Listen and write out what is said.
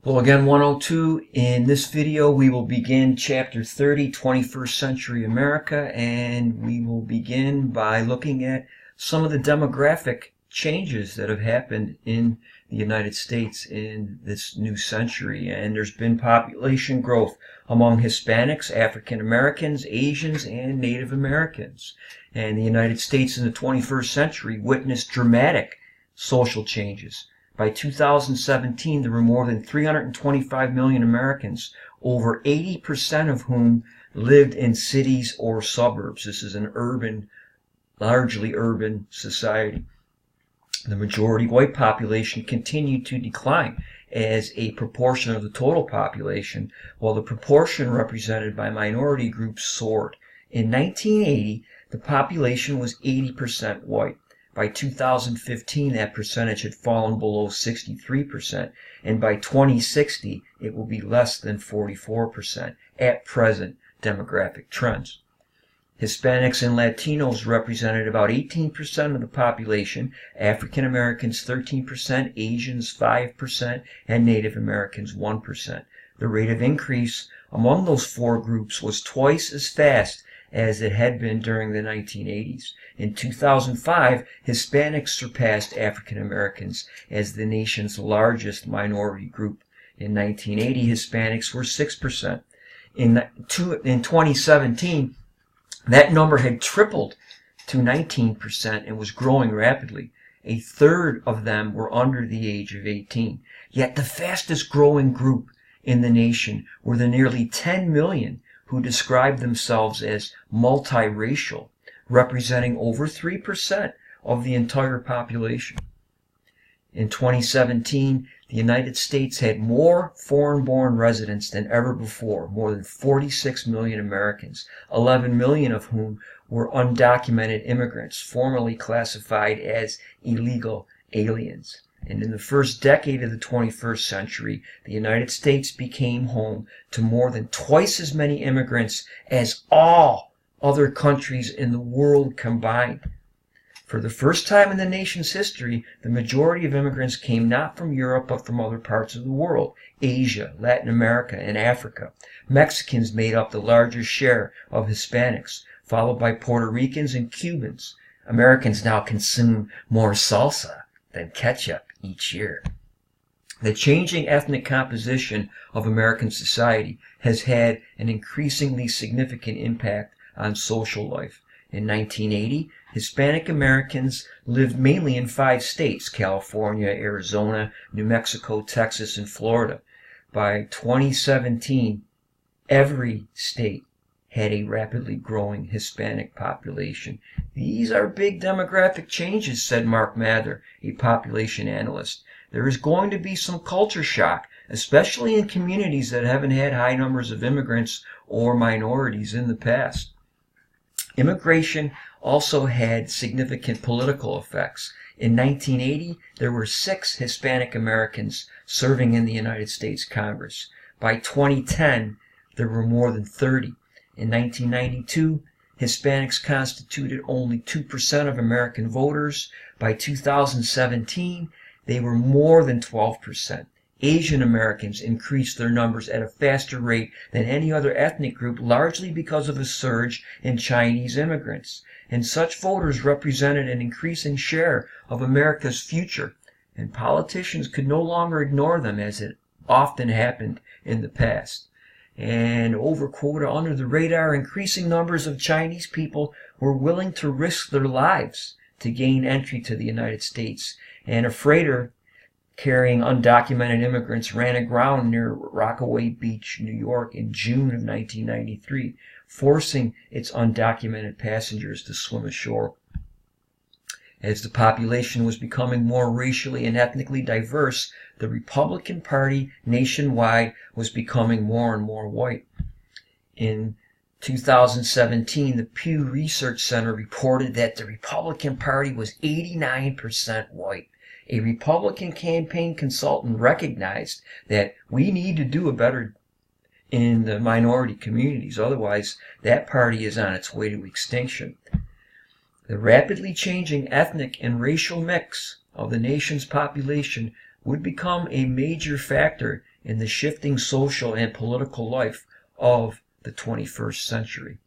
Hello again, 102. In this video, we will begin Chapter 30, 21st Century America, and we will begin by looking at some of the demographic changes that have happened in the United States in this new century. And there's been population growth among Hispanics, African Americans, Asians, and Native Americans. And the United States in the 21st century witnessed dramatic social changes. By 2017, there were more than 325 million Americans, over 80% of whom lived in cities or suburbs. This is an largely urban society. The majority white population continued to decline as a proportion of the total population, while the proportion represented by minority groups soared. In 1980, the population was 80% white. By 2015, that percentage had fallen below 63%, and by 2060, it will be less than 44% at present demographic trends. Hispanics and Latinos represented about 18% of the population, African Americans 13%, Asians 5%, and Native Americans 1%. The rate of increase among those four groups was twice as fast as it had been during the 1980s. In 2005, Hispanics surpassed African Americans as the nation's largest minority group. In 1980, Hispanics were 6%. In 2017, that number had tripled to 19% and was growing rapidly. A third of them were under the age of 18. Yet the fastest growing group in the nation were the nearly 10 million who described themselves as multiracial, representing over 3% of the entire population. In 2017, the United States had more foreign-born residents than ever before, more than 46 million Americans, 11 million of whom were undocumented immigrants, formerly classified as illegal aliens. And in the first decade of the 21st century, the United States became home to more than twice as many immigrants as all other countries in the world combined. For the first time in the nation's history, the majority of immigrants came not from Europe but from other parts of the world, Asia, Latin America, and Africa. Mexicans made up the largest share of Hispanics, followed by Puerto Ricans and Cubans. Americans now consume more salsa than ketchup each year. The changing ethnic composition of American society has had an increasingly significant impact on social life. In 1980, Hispanic Americans lived mainly in 5 states: California, Arizona, New Mexico, Texas, and Florida. By 2017, every state had a rapidly growing Hispanic population. These are big demographic changes, said Mark Mather, a population analyst. There is going to be some culture shock, especially in communities that haven't had high numbers of immigrants or minorities in the past. Immigration also had significant political effects. In 1980, there were 6 Hispanic Americans serving in the United States Congress. By 2010, there were more than 30. In 1992, Hispanics constituted only 2% of American voters. By 2017, they were more than 12%. Asian Americans increased their numbers at a faster rate than any other ethnic group, largely because of a surge in Chinese immigrants. And such voters represented an increasing share of America's future, and politicians could no longer ignore them as it often happened in the past. And over quota, under the radar, increasing numbers of Chinese people were willing to risk their lives to gain entry to the United States. And a freighter carrying undocumented immigrants ran aground near Rockaway Beach, New York in June of 1993, forcing its undocumented passengers to swim ashore. As the population was becoming more racially and ethnically diverse, the Republican Party nationwide was becoming more and more white. In 2017, the Pew Research Center reported that the Republican Party was 89% white. A Republican campaign consultant recognized that we need to do a better in the minority communities, otherwise that party is on its way to extinction. The rapidly changing ethnic and racial mix of the nation's population would become a major factor in the shifting social and political life of the 21st century.